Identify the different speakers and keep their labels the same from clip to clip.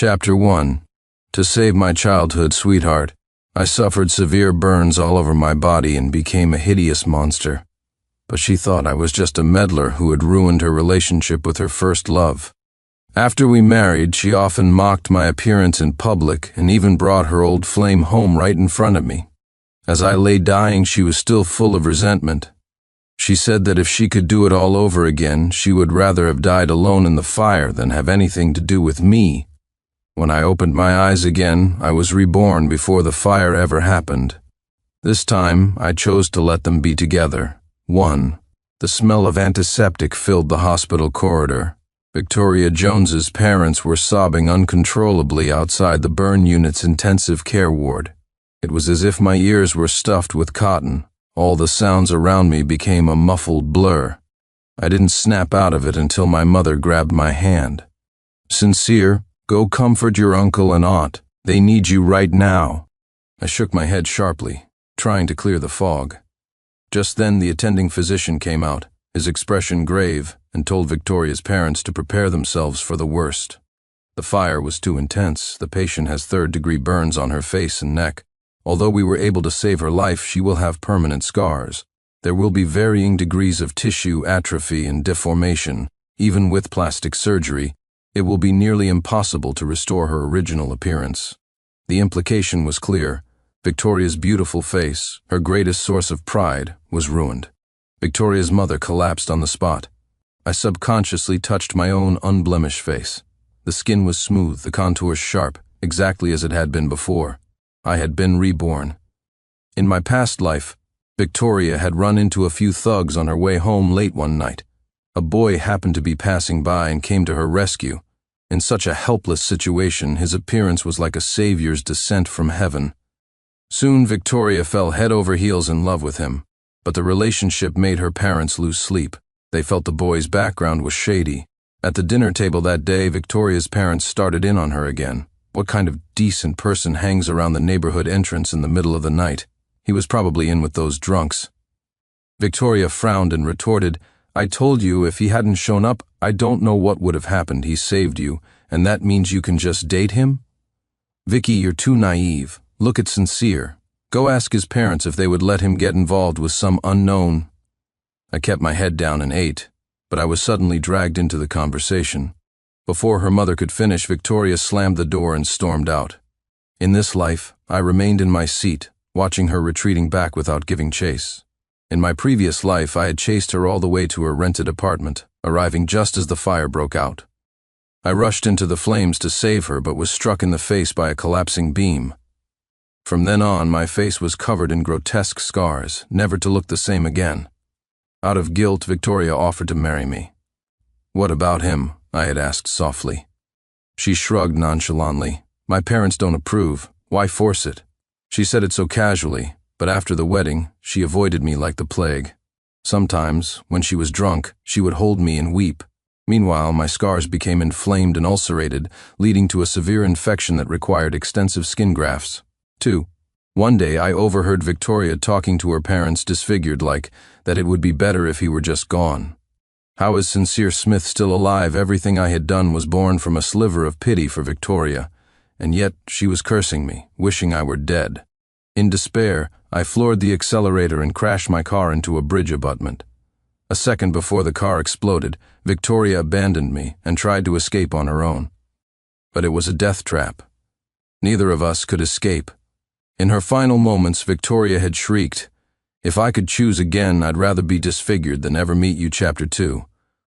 Speaker 1: Chapter 1. To save my childhood sweetheart, I suffered severe burns all over my body and became a hideous monster. But she thought I was just a meddler who had ruined her relationship with her first love. After we married, she often mocked my appearance in public and even brought her old flame home right in front of me. As I lay dying, she was still full of resentment. She said that if she could do it all over again, she would rather have died alone in the fire than have anything to do with me. When I opened my eyes again, I was reborn before the fire ever happened. This time, I chose to let them be together. 1. The smell of antiseptic filled the hospital corridor. Victoria Jones's parents were sobbing uncontrollably outside the burn unit's intensive care ward. It was as if my ears were stuffed with cotton. All the sounds around me became a muffled blur. I didn't snap out of it until my mother grabbed my hand. "Sincere, go comfort your uncle and aunt. They need you right now." I shook my head sharply, trying to clear the fog. Just then the attending physician came out, his expression grave, and told Victoria's parents to prepare themselves for the worst. The fire was too intense. The patient has third-degree burns on her face and neck. Although we were able to save her life, she will have permanent scars. There will be varying degrees of tissue atrophy and deformation. Even with plastic surgery, it will be nearly impossible to restore her original appearance. The implication was clear. Victoria's beautiful face, her greatest source of pride, was ruined. Victoria's mother collapsed on the spot. I subconsciously touched my own unblemished face. The skin was smooth, the contours sharp, exactly as it had been before. I had been reborn. In my past life, Victoria had run into a few thugs on her way home late one night. A boy happened to be passing by and came to her rescue. In such a helpless situation, his appearance was like a savior's descent from heaven. Soon Victoria fell head over heels in love with him, but the relationship made her parents lose sleep. They felt the boy's background was shady. At the dinner table that day, Victoria's parents started in on her again. What kind of decent person hangs around the neighborhood entrance in the middle of the night? He was probably in with those drunks. Victoria frowned and retorted, "I told you if he hadn't shown up, I don't know what would have happened. He saved you, and that means you can just date him? Vicky, you're too naive. Look at Sincere. Go ask his parents if they would let him get involved with some unknown." I kept my head down and ate, but I was suddenly dragged into the conversation. Before her mother could finish, Victoria slammed the door and stormed out. In this life, I remained in my seat, watching her retreating back without giving chase. In my previous life, I had chased her all the way to her rented apartment, arriving just as the fire broke out. I rushed into the flames to save her, but was struck in the face by a collapsing beam. From then on, my face was covered in grotesque scars, never to look the same again. Out of guilt, Victoria offered to marry me. "What about him?" I had asked softly. She shrugged nonchalantly. "My parents don't approve. Why force it?" She said it so casually, but after the wedding, she avoided me like the plague. Sometimes, when she was drunk, she would hold me and weep. Meanwhile, my scars became inflamed and ulcerated, leading to a severe infection that required extensive skin grafts. 2. One day, I overheard Victoria talking to her parents disfigured like that it would be better if he were just gone. How is Sincere Smith still alive? Everything I had done was born from a sliver of pity for Victoria, and yet she was cursing me, wishing I were dead. In despair, I floored the accelerator and crashed my car into a bridge abutment. A second before the car exploded, Victoria abandoned me and tried to escape on her own. But it was a death trap. Neither of us could escape. In her final moments, Victoria had shrieked, "If I could choose again, I'd rather be disfigured than ever meet you." Chapter 2.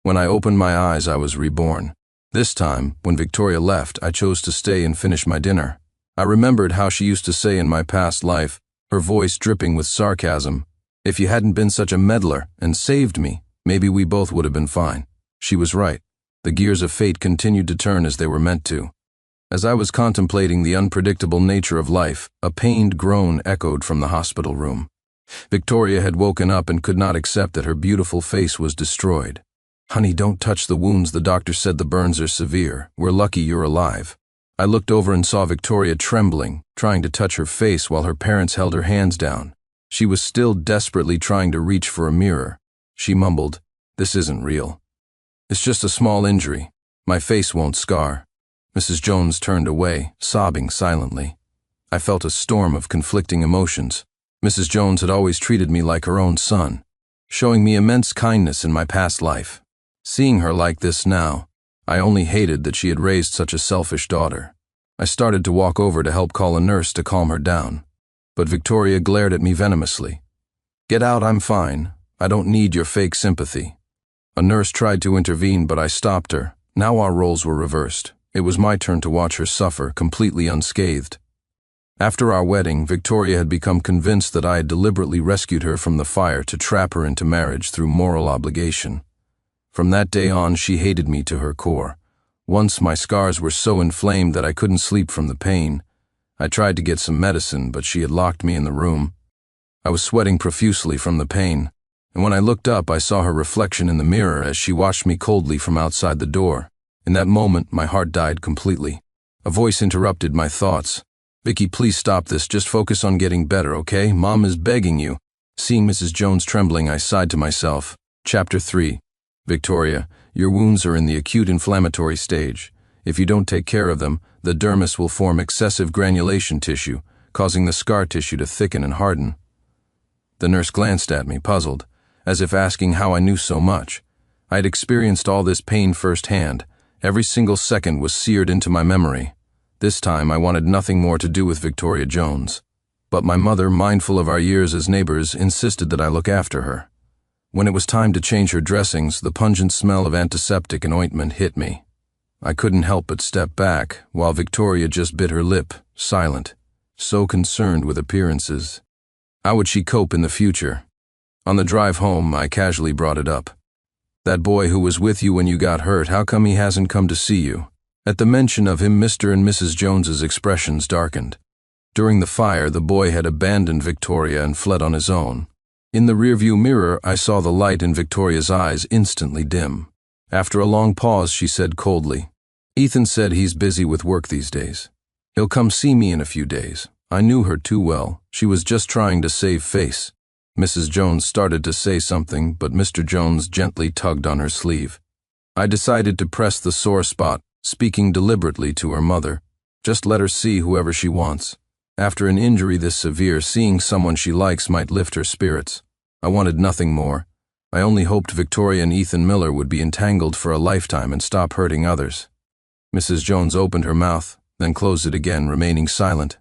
Speaker 1: When I opened my eyes, I was reborn. This time, when Victoria left, I chose to stay and finish my dinner. I remembered how she used to say in my past life, her voice dripping with sarcasm, "If you hadn't been such a meddler and saved me, maybe we both would have been fine." She was right. The gears of fate continued to turn as they were meant to. As I was contemplating the unpredictable nature of life, a pained groan echoed from the hospital room. Victoria had woken up and could not accept that her beautiful face was destroyed. "Honey, don't touch the wounds. The doctor said the burns are severe. We're lucky you're alive." I looked over and saw Victoria trembling, trying to touch her face while her parents held her hands down. She was still desperately trying to reach for a mirror. She mumbled, "This isn't real. It's just a small injury. My face won't scar." Mrs. Jones turned away, sobbing silently. I felt a storm of conflicting emotions. Mrs. Jones had always treated me like her own son, showing me immense kindness in my past life. Seeing her like this now, I only hated that she had raised such a selfish daughter. I started to walk over to help call a nurse to calm her down, but Victoria glared at me venomously. "Get out, I'm fine. I don't need your fake sympathy." A nurse tried to intervene, but I stopped her. Now our roles were reversed. It was my turn to watch her suffer, completely unscathed. After our wedding, Victoria had become convinced that I had deliberately rescued her from the fire to trap her into marriage through moral obligation. From that day on, she hated me to her core. Once my scars were so inflamed that I couldn't sleep from the pain. I tried to get some medicine, but she had locked me in the room. I was sweating profusely from the pain, and when I looked up, I saw her reflection in the mirror as she watched me coldly from outside the door. In that moment, my heart died completely. A voice interrupted my thoughts. "Vicky, please stop this. Just focus on getting better, okay? Mom is begging you." Seeing Mrs. Jones trembling, I sighed to myself. Chapter 3. Victoria, your wounds are in the acute inflammatory stage. If you don't take care of them, the dermis will form excessive granulation tissue, causing the scar tissue to thicken and harden. The nurse glanced at me, puzzled, as if asking how I knew so much. I had experienced all this pain firsthand. Every single second was seared into my memory. This time I wanted nothing more to do with Victoria Jones. But my mother, mindful of our years as neighbors, insisted that I look after her. When it was time to change her dressings, the pungent smell of antiseptic and ointment hit me. I couldn't help but step back, while Victoria just bit her lip, silent, so concerned with appearances. How would she cope in the future? On the drive home, I casually brought it up. "That boy who was with you when you got hurt, how come he hasn't come to see you?" At the mention of him, Mr. and Mrs. Jones's expressions darkened. During the fire, the boy had abandoned Victoria and fled on his own. In the rearview mirror, I saw the light in Victoria's eyes instantly dim. After a long pause, she said coldly, "Ethan said he's busy with work these days. He'll come see me in a few days." I knew her too well. She was just trying to save face. Mrs. Jones started to say something, but Mr. Jones gently tugged on her sleeve. I decided to press the sore spot, speaking deliberately to her mother. Just let her see whoever she wants. After an injury this severe, seeing someone she likes might lift her spirits. I wanted nothing more. I only hoped Victoria and Ethan Miller would be entangled for a lifetime and stop hurting others. Mrs. Jones opened her mouth, then closed it again, remaining silent.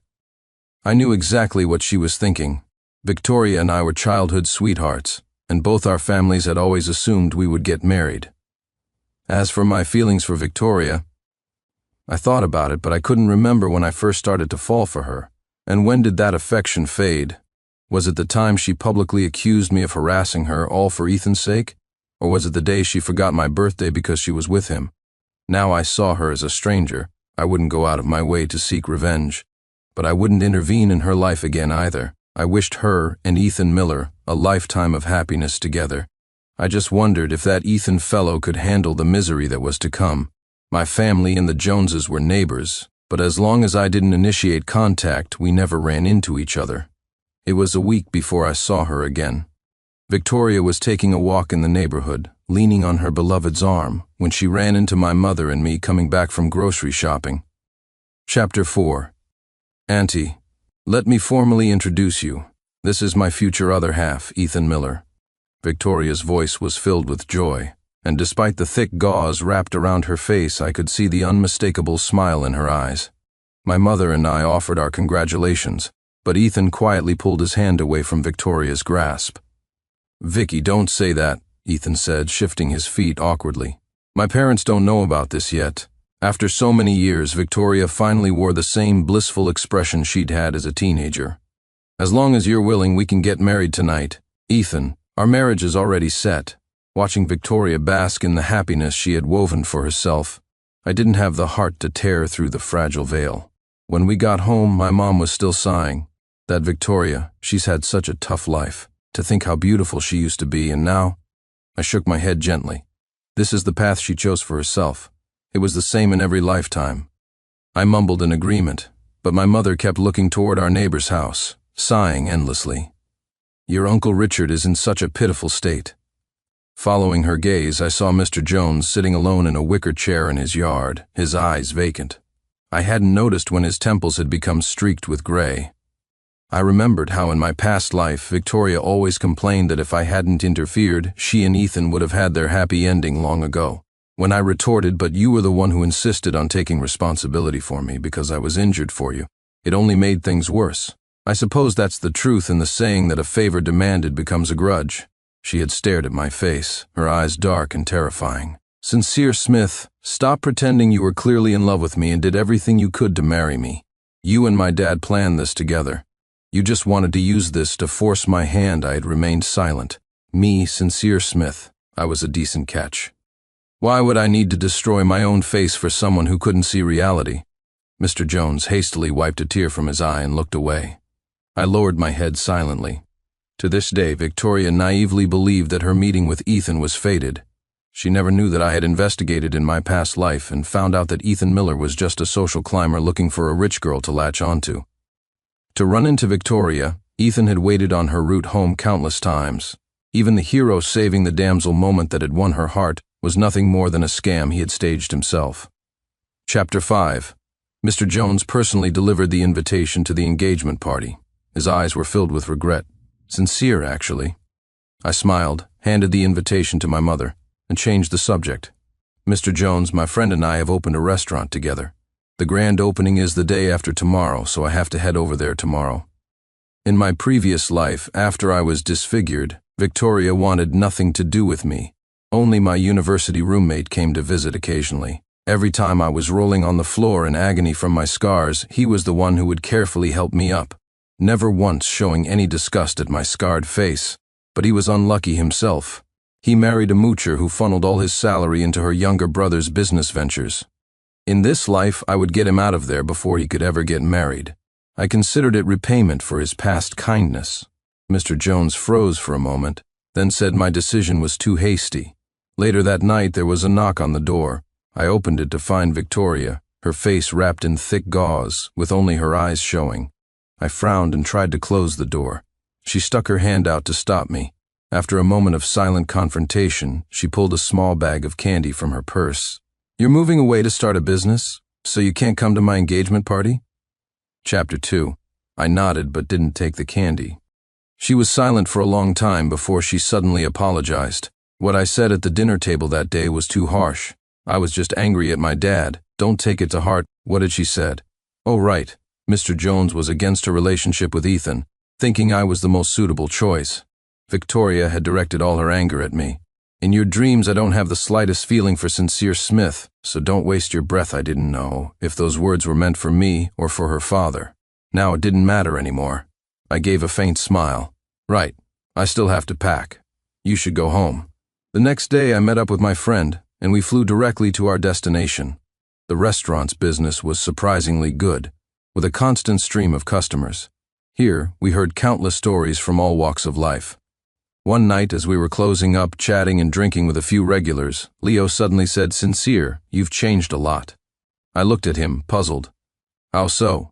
Speaker 1: I knew exactly what she was thinking. Victoria and I were childhood sweethearts, and both our families had always assumed we would get married. As for my feelings for Victoria, I thought about it, but I couldn't remember when I first started to fall for her. And when did that affection fade? Was it the time she publicly accused me of harassing her, all for Ethan's sake? Or was it the day she forgot my birthday because she was with him? Now I saw her as a stranger. I wouldn't go out of my way to seek revenge. But I wouldn't intervene in her life again either. I wished her and Ethan Miller a lifetime of happiness together. I just wondered if that Ethan fellow could handle the misery that was to come. My family and the Joneses were neighbors, but as long as I didn't initiate contact, we never ran into each other. It was a week before I saw her again. Victoria was taking a walk in the neighborhood, leaning on her beloved's arm, when she ran into my mother and me coming back from grocery shopping. Chapter 4. Auntie, let me formally introduce you. This is my future other half, Ethan Miller. Victoria's voice was filled with joy, and despite the thick gauze wrapped around her face, I could see the unmistakable smile in her eyes. My mother and I offered our congratulations, but Ethan quietly pulled his hand away from Victoria's grasp. "Vicky, don't say that," Ethan said, shifting his feet awkwardly. "My parents don't know about this yet." After so many years, Victoria finally wore the same blissful expression she'd had as a teenager. "As long as you're willing, we can get married tonight. Ethan, our marriage is already set." Watching Victoria bask in the happiness she had woven for herself, I didn't have the heart to tear through the fragile veil. When we got home, my mom was still sighing. That Victoria, she's had such a tough life. To think how beautiful she used to be, and now? I shook my head gently. This is the path she chose for herself. It was the same in every lifetime. I mumbled in agreement, but my mother kept looking toward our neighbor's house, sighing endlessly. "Your Uncle Richard is in such a pitiful state." Following her gaze, I saw Mr. Jones sitting alone in a wicker chair in his yard, his eyes vacant. I hadn't noticed when his temples had become streaked with gray. I remembered how in my past life Victoria always complained that if I hadn't interfered, she and Ethan would have had their happy ending long ago. When I retorted, "But you were the one who insisted on taking responsibility for me because I was injured for you," it only made things worse. I suppose that's the truth in the saying that a favor demanded becomes a grudge. She had stared at my face, her eyes dark and terrifying. "Sincere Smith, stop pretending you were clearly in love with me and did everything you could to marry me. You and my dad planned this together. You just wanted to use this to force my hand." I had remained silent. Me, Sincere Smith. I was a decent catch. Why would I need to destroy my own face for someone who couldn't see reality? Mr. Jones hastily wiped a tear from his eye and looked away. I lowered my head silently. To this day, Victoria naively believed that her meeting with Ethan was fated. She never knew that I had investigated in my past life and found out that Ethan Miller was just a social climber looking for a rich girl to latch onto. To run into Victoria, Ethan had waited on her route home countless times. Even the hero saving the damsel moment that had won her heart was nothing more than a scam he had staged himself. Chapter 5. Mr. Jones personally delivered the invitation to the engagement party. His eyes were filled with regret. Sincere, actually. I smiled, handed the invitation to my mother, and changed the subject. "Mr. Jones, my friend and I have opened a restaurant together. The grand opening is the day after tomorrow, so I have to head over there tomorrow." In my previous life, after I was disfigured, Victoria wanted nothing to do with me. Only my university roommate came to visit occasionally. Every time I was rolling on the floor in agony from my scars, he was the one who would carefully help me up, never once showing any disgust at my scarred face. But he was unlucky himself. He married a moocher who funneled all his salary into her younger brother's business ventures. In this life, I would get him out of there before he could ever get married. I considered it repayment for his past kindness. Mr. Jones froze for a moment, then said my decision was too hasty. Later that night, there was a knock on the door. I opened it to find Victoria, her face wrapped in thick gauze, with only her eyes showing. I frowned and tried to close the door. She stuck her hand out to stop me. After a moment of silent confrontation, she pulled a small bag of candy from her purse. "You're moving away to start a business, so you can't come to my engagement party?" Chapter 2. I nodded but didn't take the candy. She was silent for a long time before she suddenly apologized. What I said at the dinner table that day was too harsh. I was just angry at my dad. Don't take it to heart. What had she said? Oh, right. Mr. Jones was against her relationship with Ethan, thinking I was the most suitable choice. Victoria had directed all her anger at me. "In your dreams, I don't have the slightest feeling for Sincere Smith, so don't waste your breath." I didn't know if those words were meant for me or for her father. Now it didn't matter anymore. I gave a faint smile. "Right. I still have to pack. You should go home." The next day, I met up with my friend, and we flew directly to our destination. The restaurant's business was surprisingly good, with a constant stream of customers. Here, we heard countless stories from all walks of life. One night, as we were closing up, chatting and drinking with a few regulars, Leo suddenly said, "Sincere, you've changed a lot." I looked at him, puzzled. "How so?"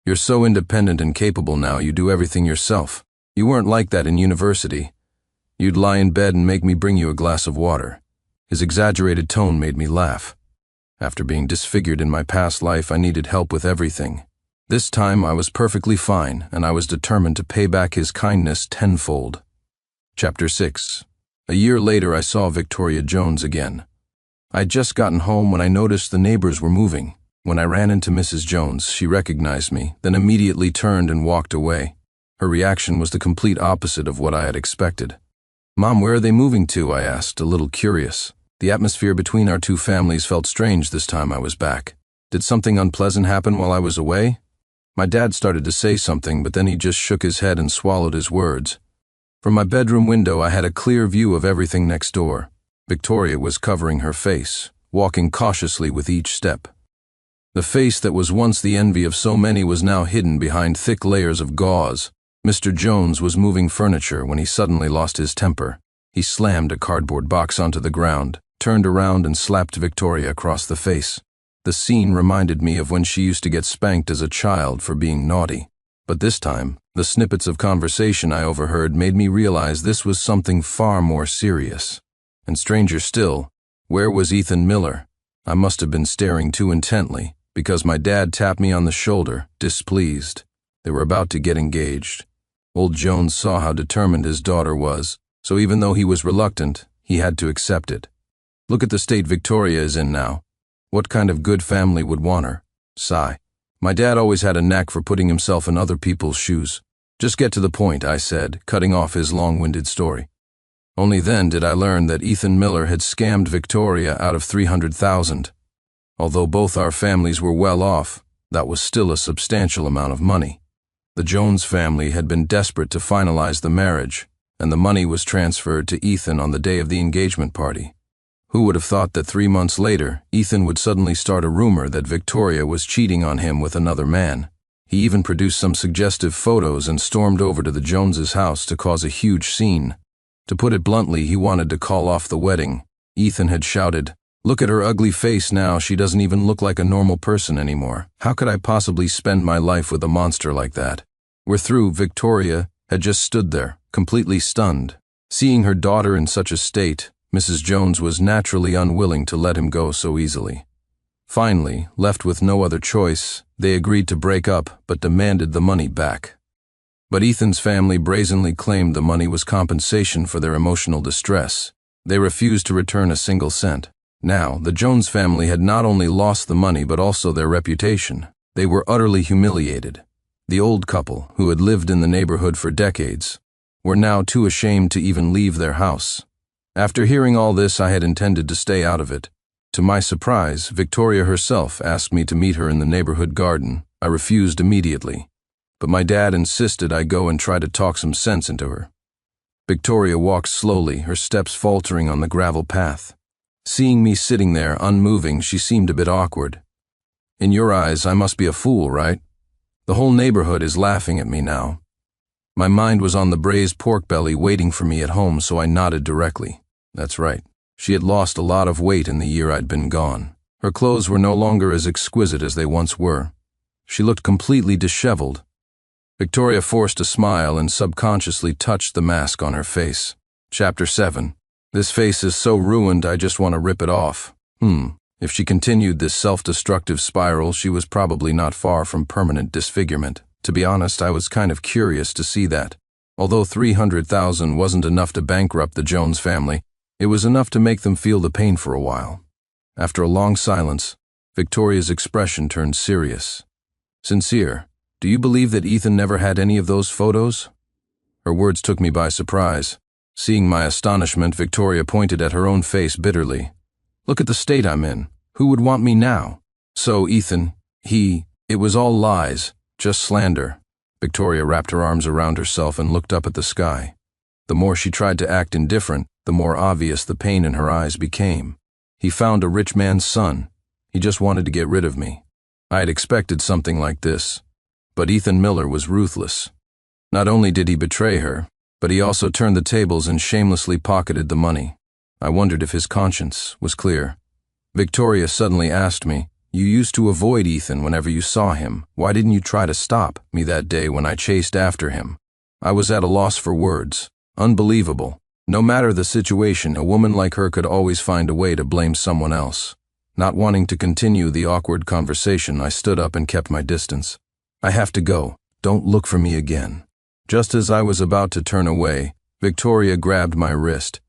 Speaker 1: "You're so independent and capable now, you do everything yourself. You weren't like that in university. You'd lie in bed and make me bring you a glass of water." His exaggerated tone made me laugh. After being disfigured in my past life, I needed help with everything. This time I was perfectly fine, and I was determined to pay back his kindness tenfold. Chapter 6. A year later, I saw Victoria Jones again. I'd just gotten home when I noticed the neighbors were moving. When I ran into Mrs. Jones, she recognized me, then immediately turned and walked away. Her reaction was the complete opposite of what I had expected. "Mom, where are they moving to?" I asked, a little curious. The atmosphere between our two families felt strange this time I was back. Did something unpleasant happen while I was away? My dad started to say something, but then he just shook his head and swallowed his words. From my bedroom window, I had a clear view of everything next door. Victoria was covering her face, walking cautiously with each step. The face that was once the envy of so many was now hidden behind thick layers of gauze. Mr. Jones was moving furniture when he suddenly lost his temper. He slammed a cardboard box onto the ground, turned around and slapped Victoria across the face. The scene reminded me of when she used to get spanked as a child for being naughty. But this time, the snippets of conversation I overheard made me realize this was something far more serious. And stranger still, where was Ethan Miller? I must have been staring too intently. because my dad tapped me on the shoulder, displeased. They were about to get engaged. Old Jones saw how determined his daughter was, so even though he was reluctant, he had to accept it. Look at the state Victoria is in now. What kind of good family would want her? Sigh. My dad always had a knack for putting himself in other people's shoes. Just get to the point, I said, cutting off his long-winded story. Only then did I learn that Ethan Miller had scammed Victoria out of $300,000. Although both our families were well off, that was still a substantial amount of money. The Jones family had been desperate to finalize the marriage, and the money was transferred to Ethan on the day of the engagement party. Who would have thought that 3 months later, Ethan would suddenly start a rumor that Victoria was cheating on him with another man? He even produced some suggestive photos and stormed over to the Joneses' house to cause a huge scene. To put it bluntly, he wanted to call off the wedding. Ethan had shouted, "Look at her ugly face now, she doesn't even look like a normal person anymore. How could I possibly spend my life with a monster like that?" We're through. Victoria had just stood there, completely stunned. Seeing her daughter in such a state, Mrs. Jones was naturally unwilling to let him go so easily. Finally, left with no other choice, they agreed to break up but demanded the money back. But Ethan's family brazenly claimed the money was compensation for their emotional distress. They refused to return a single cent. Now, the Jones family had not only lost the money but also their reputation. They were utterly humiliated. The old couple, who had lived in the neighborhood for decades, were now too ashamed to even leave their house. After hearing all this, I had intended to stay out of it. To my surprise, Victoria herself asked me to meet her in the neighborhood garden. I refused immediately, but my dad insisted I go and try to talk some sense into her. Victoria walked slowly, her steps faltering on the gravel path. Seeing me sitting there, unmoving, she seemed a bit awkward. "In your eyes, I must be a fool, right? The whole neighborhood is laughing at me now." My mind was on the braised pork belly waiting for me at home, so I nodded directly. That's right. She had lost a lot of weight in the year I'd been gone. Her clothes were no longer as exquisite as they once were. She looked completely disheveled. Victoria forced a smile and subconsciously touched the mask on her face. Chapter 7. This face is so ruined I just want to rip it off. If she continued this self-destructive spiral, she was probably not far from permanent disfigurement. To be honest, I was kind of curious to see that. Although $300,000 wasn't enough to bankrupt the Jones family, it was enough to make them feel the pain for a while. After a long silence, Victoria's expression turned serious. "Sincere, do you believe that Ethan never had any of those photos?" Her words took me by surprise. Seeing my astonishment, Victoria pointed at her own face bitterly. "Look at the state I'm in. Who would want me now?" "So, Ethan, it was all lies, just slander." Victoria wrapped her arms around herself and looked up at the sky. The more she tried to act indifferent, the more obvious the pain in her eyes became. "He found a rich man's son. He just wanted to get rid of me." I had expected something like this, but Ethan Miller was ruthless. Not only did he betray her, but he also turned the tables and shamelessly pocketed the money. I wondered if his conscience was clear. Victoria suddenly asked me, "You used to avoid Ethan whenever you saw him. Why didn't you try to stop me that day when I chased after him?" I was at a loss for words. Unbelievable. No matter the situation, a woman like her could always find a way to blame someone else. Not wanting to continue the awkward conversation, I stood up and kept my distance. "I have to go. Don't look for me again." Just as I was about to turn away, Victoria grabbed my wrist.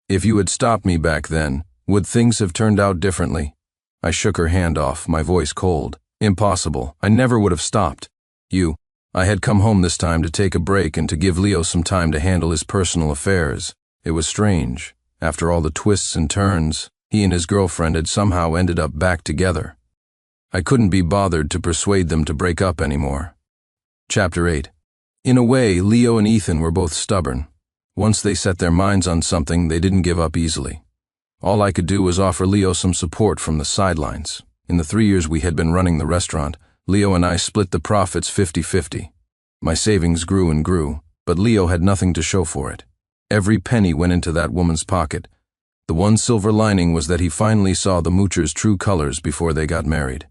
Speaker 1: "If you had stopped me back then, would things have turned out differently?" I shook her hand off, my voice cold. "Impossible. I never would have stopped. You." I had come home this time to take a break and to give Leo some time to handle his personal affairs. It was strange. After all the twists and turns, he and his girlfriend had somehow ended up back together. I couldn't be bothered to persuade them to break up anymore. Chapter 8. In a way, Leo and Ethan were both stubborn. Once they set their minds on something, they didn't give up easily. All I could do was offer Leo some support from the sidelines. In the 3 years we had been running the restaurant, Leo and I split the profits 50-50. My savings grew and grew, but Leo had nothing to show for it. Every penny went into that woman's pocket. The one silver lining was that he finally saw the moocher's true colors before they got married.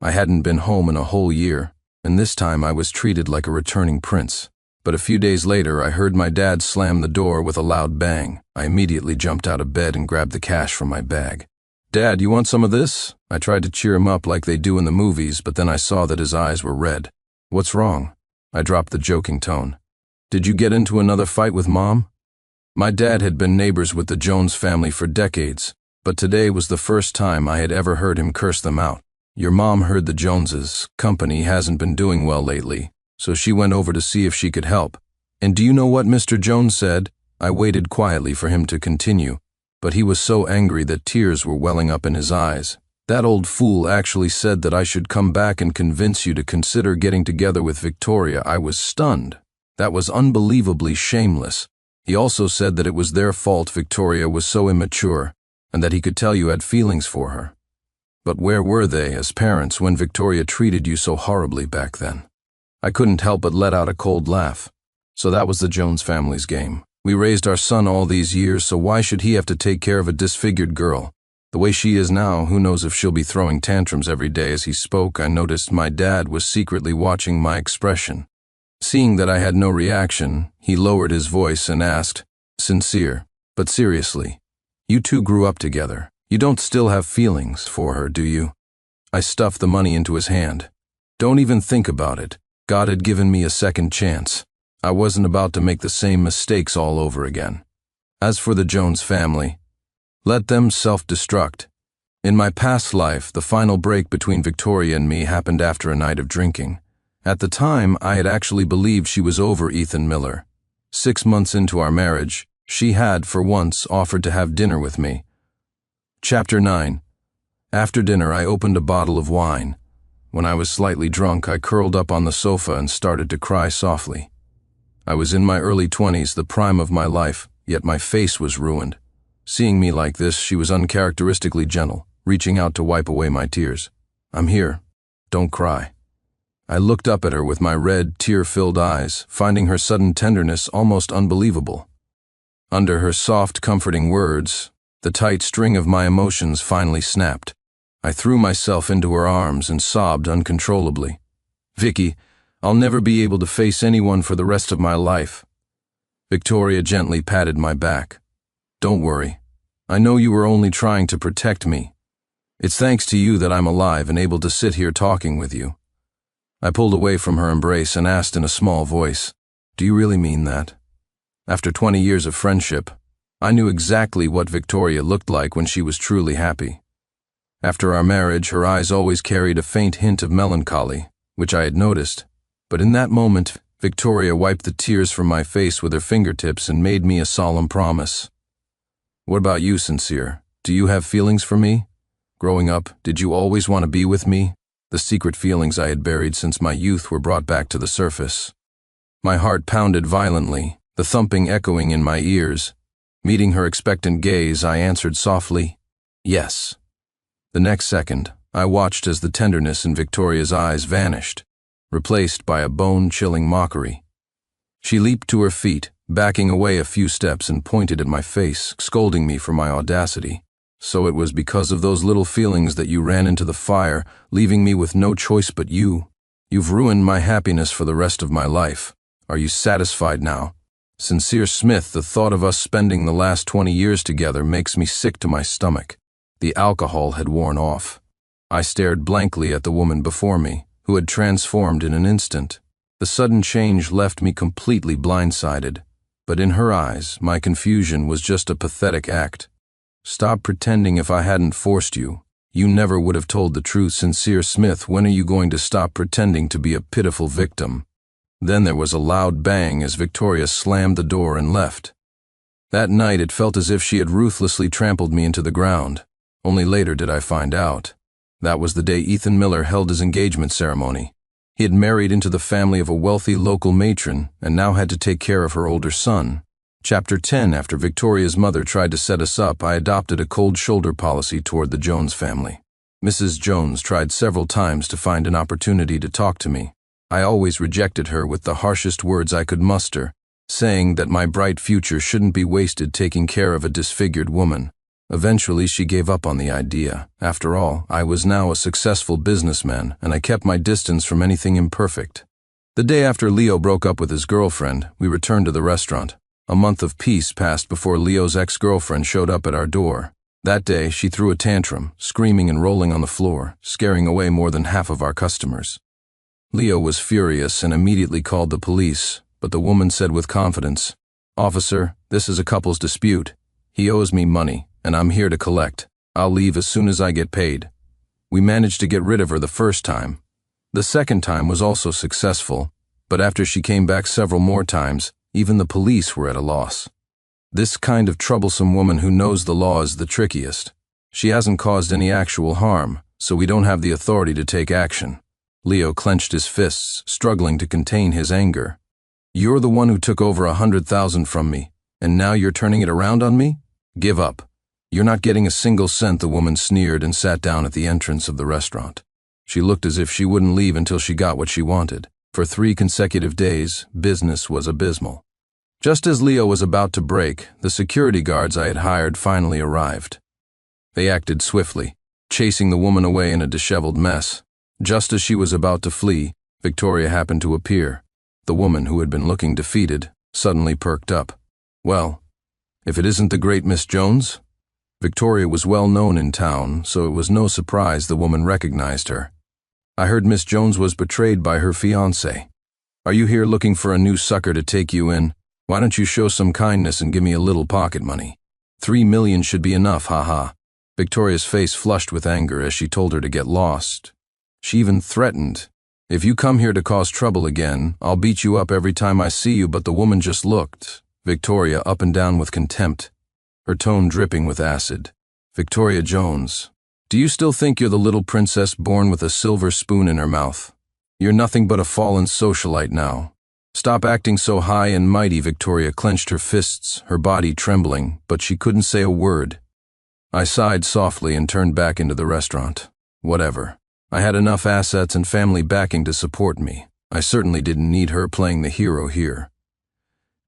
Speaker 1: I hadn't been home in a whole year, and this time I was treated like a returning prince. But a few days later, I heard my dad slam the door with a loud bang. I immediately jumped out of bed and grabbed the cash from my bag. "Dad, you want some of this?" I tried to cheer him up like they do in the movies, but then I saw that his eyes were red. "What's wrong?" I dropped the joking tone. "Did you get into another fight with Mom?" My dad had been neighbors with the Jones family for decades, but today was the first time I had ever heard him curse them out. "Your mom heard the Joneses' company hasn't been doing well lately, so she went over to see if she could help. And do you know what Mr. Jones said?" I waited quietly for him to continue, but he was so angry that tears were welling up in his eyes. "That old fool actually said that I should come back and convince you to consider getting together with Victoria." I was stunned. That was unbelievably shameless. He also said that it was their fault Victoria was so immature, and that he could tell you had feelings for her. But where were they as parents when Victoria treated you so horribly back then? I couldn't help but let out a cold laugh. So that was the Jones family's game. We raised our son all these years, so why should he have to take care of a disfigured girl? The way she is now, who knows if she'll be throwing tantrums every day. As he spoke, I noticed my dad was secretly watching my expression. Seeing that I had no reaction, he lowered his voice and asked, "Sincere, but seriously, you two grew up together. You don't still have feelings for her, do you?" I stuffed the money into his hand. "Don't even think about it. God had given me a second chance. I wasn't about to make the same mistakes all over again. As for the Jones family, let them self-destruct. In my past life, the final break between Victoria and me happened after a night of drinking. At the time, I had actually believed she was over Ethan Miller. 6 months into our marriage, she had, for once, offered to have dinner with me. Chapter 9. After dinner, I opened a bottle of wine. When I was slightly drunk, I curled up on the sofa and started to cry softly. I was in my early 20s, the prime of my life, yet my face was ruined. Seeing me like this, she was uncharacteristically gentle, reaching out to wipe away my tears. "I'm here. Don't cry." I looked up at her with my red, tear-filled eyes, finding her sudden tenderness almost unbelievable. Under her soft, comforting words, the tight string of my emotions finally snapped. I threw myself into her arms and sobbed uncontrollably. "Vicky, I'll never be able to face anyone for the rest of my life." Victoria gently patted my back. "Don't worry. I know you were only trying to protect me. It's thanks to you that I'm alive and able to sit here talking with you." I pulled away from her embrace and asked in a small voice, "Do you really mean that?" After 20 years of friendship, I knew exactly what Victoria looked like when she was truly happy. After our marriage, her eyes always carried a faint hint of melancholy, which I had noticed. But in that moment, Victoria wiped the tears from my face with her fingertips and made me a solemn promise. "What about you, Sincere? Do you have feelings for me? Growing up, did you always want to be with me?" The secret feelings I had buried since my youth were brought back to the surface. My heart pounded violently, the thumping echoing in my ears. Meeting her expectant gaze, I answered softly, "Yes." The next second, I watched as the tenderness in Victoria's eyes vanished, replaced by a bone-chilling mockery. She leaped to her feet, backing away a few steps, and pointed at my face, scolding me for my audacity. "So it was because of those little feelings that you ran into the fire, leaving me with no choice but you. You've ruined my happiness for the rest of my life. Are you satisfied now? Sincere Smith, the thought of us spending the last 20 years together makes me sick to my stomach." The alcohol had worn off. I stared blankly at the woman before me, who had transformed in an instant. The sudden change left me completely blindsided, but in her eyes, my confusion was just a pathetic act. "Stop pretending. If I hadn't forced you, you never would have told the truth. Sincere Smith, when are you going to stop pretending to be a pitiful victim?" Then there was a loud bang as Victoria slammed the door and left. That night it felt as if she had ruthlessly trampled me into the ground. Only later did I find out. That was the day Ethan Miller held his engagement ceremony. He had married into the family of a wealthy local matron and now had to take care of her older son. Chapter 10. After Victoria's mother tried to set us up, I adopted a cold shoulder policy toward the Jones family. Mrs. Jones tried several times to find an opportunity to talk to me. I always rejected her with the harshest words I could muster, saying that my bright future shouldn't be wasted taking care of a disfigured woman. Eventually, she gave up on the idea. After all, I was now a successful businessman, and I kept my distance from anything imperfect. The day after Leo broke up with his girlfriend, we returned to the restaurant. A month of peace passed before Leo's ex-girlfriend showed up at our door. That day, she threw a tantrum, screaming and rolling on the floor, scaring away more than half of our customers. Leo was furious and immediately called the police, but the woman said with confidence, "Officer, this is a couple's dispute. He owes me money, and I'm here to collect. I'll leave as soon as I get paid." We managed to get rid of her the first time. The second time was also successful, but after she came back several more times, even the police were at a loss. This kind of troublesome woman who knows the law is the trickiest. She hasn't caused any actual harm, so we don't have the authority to take action. Leo clenched his fists, struggling to contain his anger. "You're the one who took over 100,000 from me, and now you're turning it around on me? Give up. You're not getting a single cent," the woman sneered and sat down at the entrance of the restaurant. She looked as if she wouldn't leave until she got what she wanted. For 3 consecutive days, business was abysmal. Just as Leo was about to break, the security guards I had hired finally arrived. They acted swiftly, chasing the woman away in a disheveled mess. Just as she was about to flee, Victoria happened to appear. The woman, who had been looking defeated, suddenly perked up. "Well, if it isn't the great Miss Jones?" Victoria was well known in town, so it was no surprise the woman recognized her. "I heard Miss Jones was betrayed by her fiancé. Are you here looking for a new sucker to take you in? Why don't you show some kindness and give me a little pocket money? 3 million should be enough, haha." Victoria's face flushed with anger as she told her to get lost. She even threatened, "If you come here to cause trouble again, I'll beat you up every time I see you," but the woman just looked Victoria up and down with contempt, her tone dripping with acid. "Victoria Jones, do you still think you're the little princess born with a silver spoon in her mouth? You're nothing but a fallen socialite now. Stop acting so high and mighty." Victoria clenched her fists, her body trembling, but she couldn't say a word. I sighed softly and turned back into the restaurant. Whatever. I had enough assets and family backing to support me. I certainly didn't need her playing the hero here.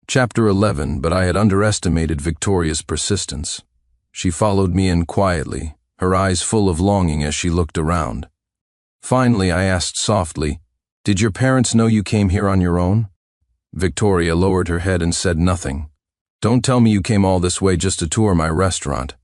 Speaker 1: Chapter 11, but I had underestimated Victoria's persistence. She followed me in quietly, her eyes full of longing as she looked around. Finally, I asked softly, "Did your parents know you came here on your own?" Victoria lowered her head and said nothing. "Don't tell me you came all this way just to tour my restaurant."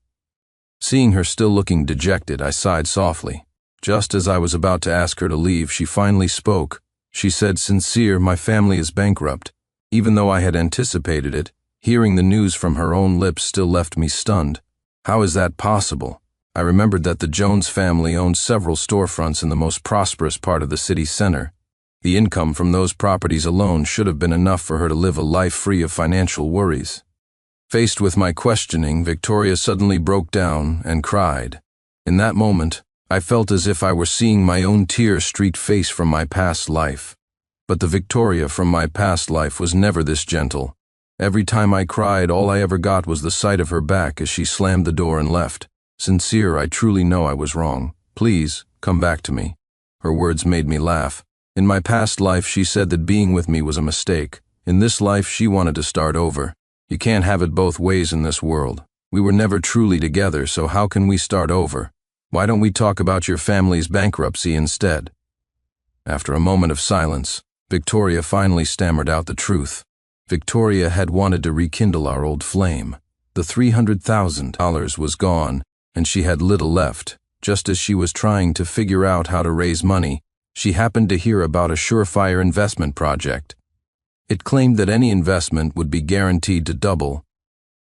Speaker 1: Seeing her still looking dejected, I sighed softly. Just as I was about to ask her to leave, she finally spoke. She said, "Sincere, my family is bankrupt." Even though I had anticipated it, hearing the news from her own lips still left me stunned. How is that possible? I remembered that the Jones family owned several storefronts in the most prosperous part of the city center. The income from those properties alone should have been enough for her to live a life free of financial worries. Faced with my questioning, Victoria suddenly broke down and cried. In that moment, I felt as if I were seeing my own tear-streaked face from my past life. But the Victoria from my past life was never this gentle. Every time I cried, all I ever got was the sight of her back as she slammed the door and left. "Sincere, I truly know I was wrong. Please, come back to me." Her words made me laugh. In my past life, she said that being with me was a mistake. In this life, she wanted to start over. You can't have it both ways in this world. We were never truly together, so how can we start over? Why don't we talk about your family's bankruptcy instead? After a moment of silence, Victoria finally stammered out the truth. Victoria had wanted to rekindle our old flame. The $300,000 was gone, and she had little left. Just as she was trying to figure out how to raise money, she happened to hear about a surefire investment project. It claimed that any investment would be guaranteed to double.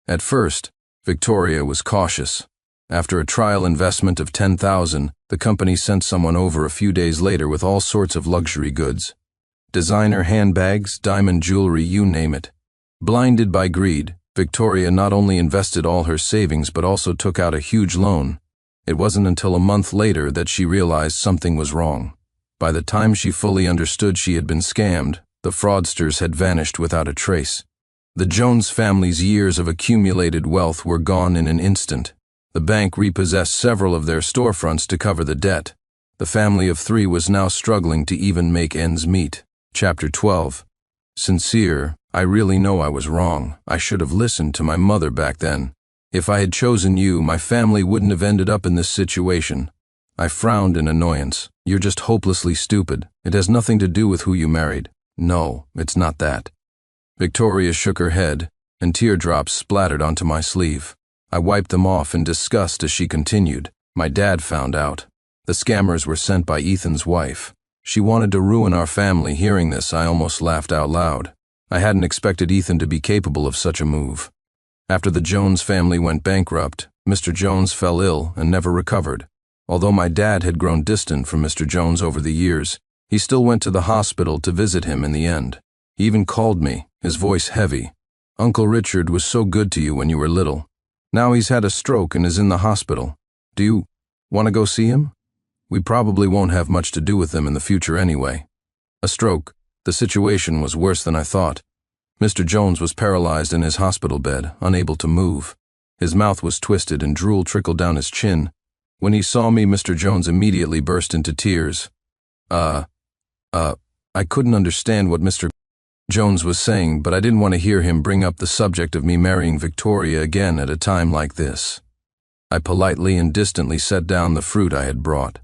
Speaker 1: At first, Victoria was cautious. After a trial investment of $10,000, the company sent someone over a few days later with all sorts of luxury goods. Designer handbags, diamond jewelry, you name it. Blinded by greed, Victoria not only invested all her savings but also took out a huge loan. It wasn't until a month later that she realized something was wrong. By the time she fully understood she had been scammed, the fraudsters had vanished without a trace. The Jones family's years of accumulated wealth were gone in an instant. The bank repossessed several of their storefronts to cover the debt. The family of 3 was now struggling to even make ends meet. Chapter 12. Sincere, I really know I was wrong. I should have listened to my mother back then. If I had chosen you, my family wouldn't have ended up in this situation. I frowned in annoyance. You're just hopelessly stupid. It has nothing to do with who you married. No, it's not that. Victoria shook her head, and teardrops splattered onto my sleeve. I wiped them off in disgust as she continued. My dad found out. The scammers were sent by Ethan's wife. She wanted to ruin our family. Hearing this, I almost laughed out loud. I hadn't expected Ethan to be capable of such a move. After the Jones family went bankrupt, Mr. Jones fell ill and never recovered. Although my dad had grown distant from Mr. Jones over the years, he still went to the hospital to visit him in the end. He even called me, his voice heavy. "Uncle Richard was so good to you when you were little. Now he's had a stroke and is in the hospital. Do you want to go see him? We probably won't have much to do with him in the future anyway." A stroke. The situation was worse than I thought. Mr. Jones was paralyzed in his hospital bed, unable to move. His mouth was twisted and drool trickled down his chin. When he saw me, Mr. Jones immediately burst into tears. I couldn't understand what Mr. Jones was saying, but I didn't want to hear him bring up the subject of me marrying Victoria again at a time like this. I politely and distantly set down the fruit I had brought.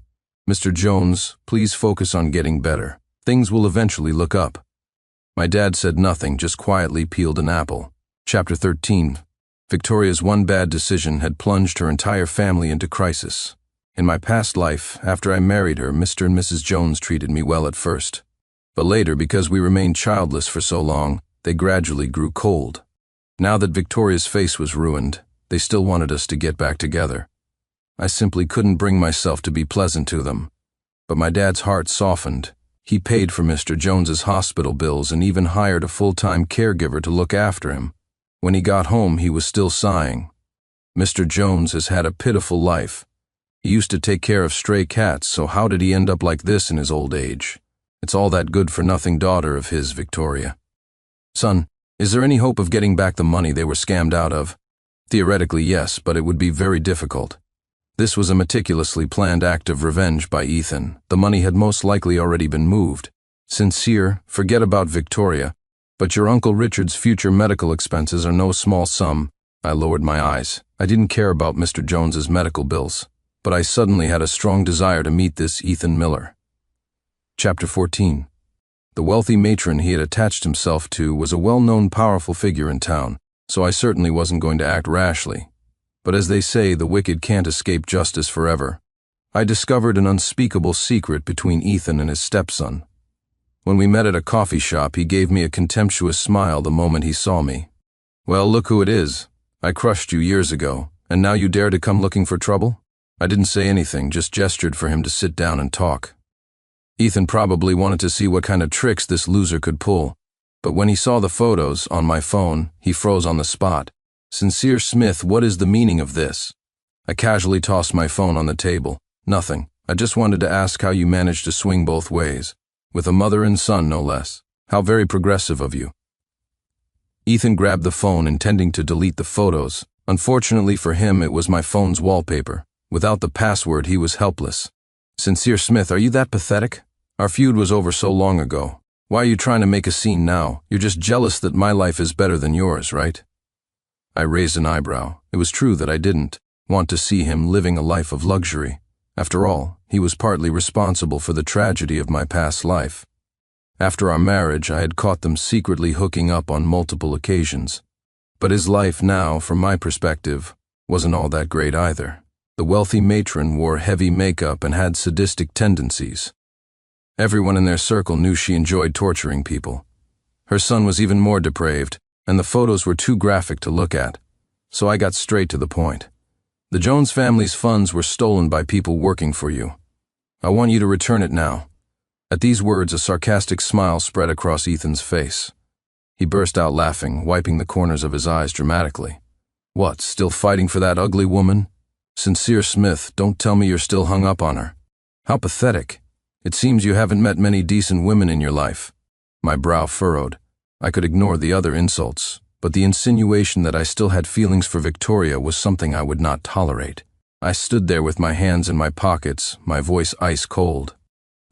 Speaker 1: "Mr. Jones, please focus on getting better. Things will eventually look up." My dad said nothing, just quietly peeled an apple. Chapter 13. Victoria's one bad decision had plunged her entire family into crisis. In my past life, after I married her, Mr. and Mrs. Jones treated me well at first. But later, because we remained childless for so long, they gradually grew cold. Now that Victoria's face was ruined, they still wanted us to get back together. I simply couldn't bring myself to be pleasant to them. But my dad's heart softened. He paid for Mr. Jones's hospital bills and even hired a full-time caregiver to look after him. When he got home, he was still sighing. "Mr. Jones has had a pitiful life. He used to take care of stray cats, so how did he end up like this in his old age? It's all that good-for-nothing daughter of his, Victoria. Son, is there any hope of getting back the money they were scammed out of?" "Theoretically, yes, but it would be very difficult. This was a meticulously planned act of revenge by Ethan. The money had most likely already been moved. Sincere, forget about Victoria, but your Uncle Richard's future medical expenses are no small sum." I lowered my eyes. I didn't care about Mr. Jones's medical bills, but I suddenly had a strong desire to meet this Ethan Miller. Chapter 14. The wealthy matron he had attached himself to was a well-known powerful figure in town, so I certainly wasn't going to act rashly. But as they say, the wicked can't escape justice forever. I discovered an unspeakable secret between Ethan and his stepson. When we met at a coffee shop, he gave me a contemptuous smile the moment he saw me. "Well, look who it is. I crushed you years ago, and now you dare to come looking for trouble?" I didn't say anything, just gestured for him to sit down and talk. Ethan probably wanted to see what kind of tricks this loser could pull, but when he saw the photos on my phone, he froze on the spot. "Sincere Smith, what is the meaning of this?" I casually tossed my phone on the table. "Nothing. I just wanted to ask how you managed to swing both ways. With a mother and son, no less. How very progressive of you." Ethan grabbed the phone, intending to delete the photos. Unfortunately for him, it was my phone's wallpaper. Without the password, he was helpless. "Sincere Smith, are you that pathetic? Our feud was over so long ago. Why are you trying to make a scene now? You're just jealous that my life is better than yours, right?" I raised an eyebrow. It was true that I didn't want to see him living a life of luxury. After all, he was partly responsible for the tragedy of my past life. After our marriage, I had caught them secretly hooking up on multiple occasions. But his life now, from my perspective, wasn't all that great either. The wealthy matron wore heavy makeup and had sadistic tendencies. Everyone in their circle knew she enjoyed torturing people. Her son was even more depraved, and the photos were too graphic to look at. So I got straight to the point. "The Jones family's funds were stolen by people working for you. I want you to return it now." At these words, a sarcastic smile spread across Ethan's face. He burst out laughing, wiping the corners of his eyes dramatically. "What, still fighting for that ugly woman? Sincere Smith, don't tell me you're still hung up on her. How pathetic. It seems you haven't met many decent women in your life." My brow furrowed. I could ignore the other insults, but the insinuation that I still had feelings for Victoria was something I would not tolerate. I stood there with my hands in my pockets, my voice ice cold.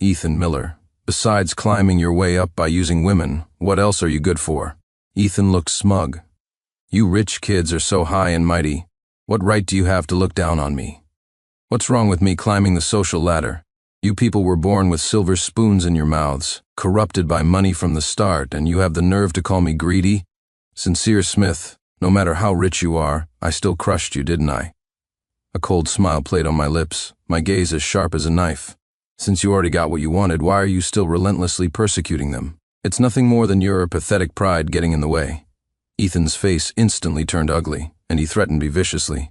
Speaker 1: "Ethan Miller, besides climbing your way up by using women, what else are you good for?" Ethan looked smug. "You rich kids are so high and mighty. What right do you have to look down on me? What's wrong with me climbing the social ladder? You people were born with silver spoons in your mouths, corrupted by money from the start, and you have the nerve to call me greedy? Sincere Smith, No matter how rich you are, I still crushed you, didn't I? A cold smile played on my lips, my gaze as sharp as a knife. Since you already got what you wanted, why are you still relentlessly persecuting them? It's nothing more than your pathetic pride getting in the way. Ethan's face instantly turned ugly, and he threatened me viciously.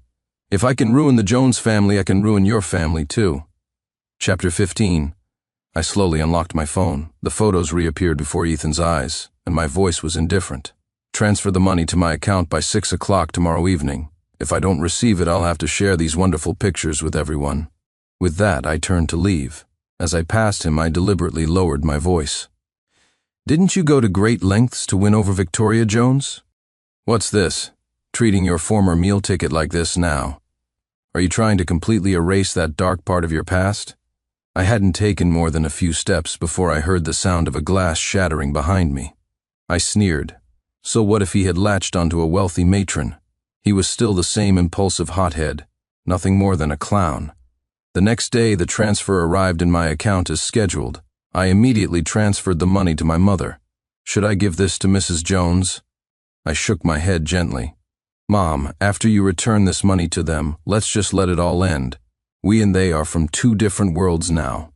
Speaker 1: If I can ruin the Jones family, I can ruin your family too. Chapter 15. I slowly unlocked my phone. The photos reappeared before Ethan's eyes, and my voice was indifferent. Transfer the money to my account by 6 o'clock tomorrow evening. If I don't receive it, I'll have to share these wonderful pictures with everyone. With that, I turned to leave. As I passed him, I deliberately lowered my voice. Didn't you go to great lengths to win over Victoria Jones? What's this? Treating your former meal ticket like this now? Are you trying to completely erase that dark part of your past? I hadn't taken more than a few steps before I heard the sound of a glass shattering behind me. I sneered. So what if he had latched onto a wealthy matron? He was still the same impulsive hothead, nothing more than a clown. The next day, the transfer arrived in my account as scheduled. I immediately transferred the money to my mother. Should I give this to Mrs. Jones? I shook my head gently. Mom, after you return this money to them, let's just let it all end. We and they are from two different worlds now.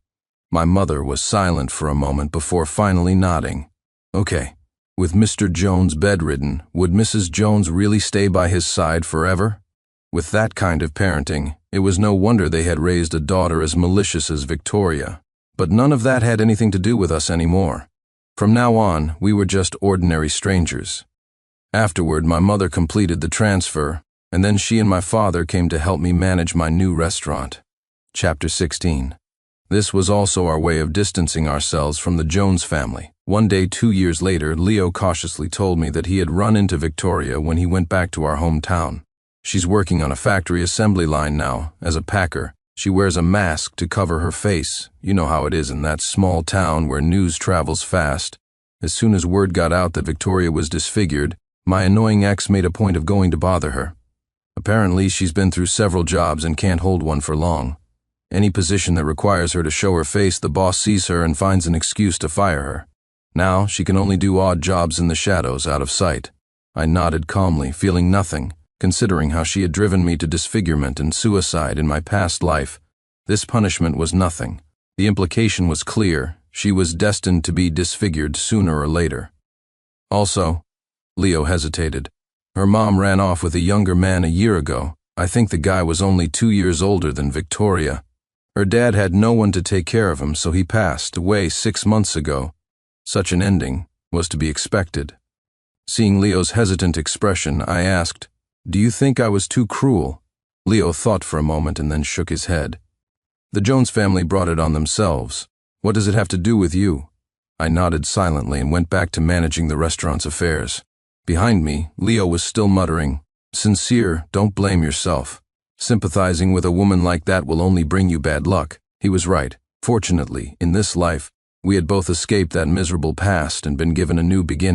Speaker 1: My mother was silent for a moment before finally nodding. Okay. With Mr. Jones bedridden, would Mrs. Jones really stay by his side forever? With that kind of parenting, it was no wonder they had raised a daughter as malicious as Victoria. But none of that had anything to do with us anymore. From now on, we were just ordinary strangers. Afterward, my mother completed the transfer, and then she and my father came to help me manage my new restaurant. Chapter 16. This was also our way of distancing ourselves from the Jones family. One day 2 years later, Leo cautiously told me that he had run into Victoria when he went back to our hometown. She's working on a factory assembly line now, as a packer. She wears a mask to cover her face. You know how it is in that small town where news travels fast. As soon as word got out that Victoria was disfigured, my annoying ex made a point of going to bother her. Apparently, she's been through several jobs and can't hold one for long. Any position that requires her to show her face, the boss sees her and finds an excuse to fire her. Now, she can only do odd jobs in the shadows, out of sight. I nodded calmly, feeling nothing. Considering how she had driven me to disfigurement and suicide in my past life, this punishment was nothing. The implication was clear. She was destined to be disfigured sooner or later. Also, Leo hesitated. Her mom ran off with a younger man a year ago. I think the guy was only 2 years older than Victoria. Her dad had no one to take care of him, so he passed away 6 months ago. Such an ending was to be expected. Seeing Leo's hesitant expression, I asked, "Do you think I was too cruel?" Leo thought for a moment and then shook his head. "The Jones family brought it on themselves. What does it have to do with you?" I nodded silently and went back to managing the restaurant's affairs. Behind me, Leo was still muttering, "Sincere, don't blame yourself. Sympathizing with a woman like that will only bring you bad luck." He was right. Fortunately, in this life, we had both escaped that miserable past and been given a new beginning.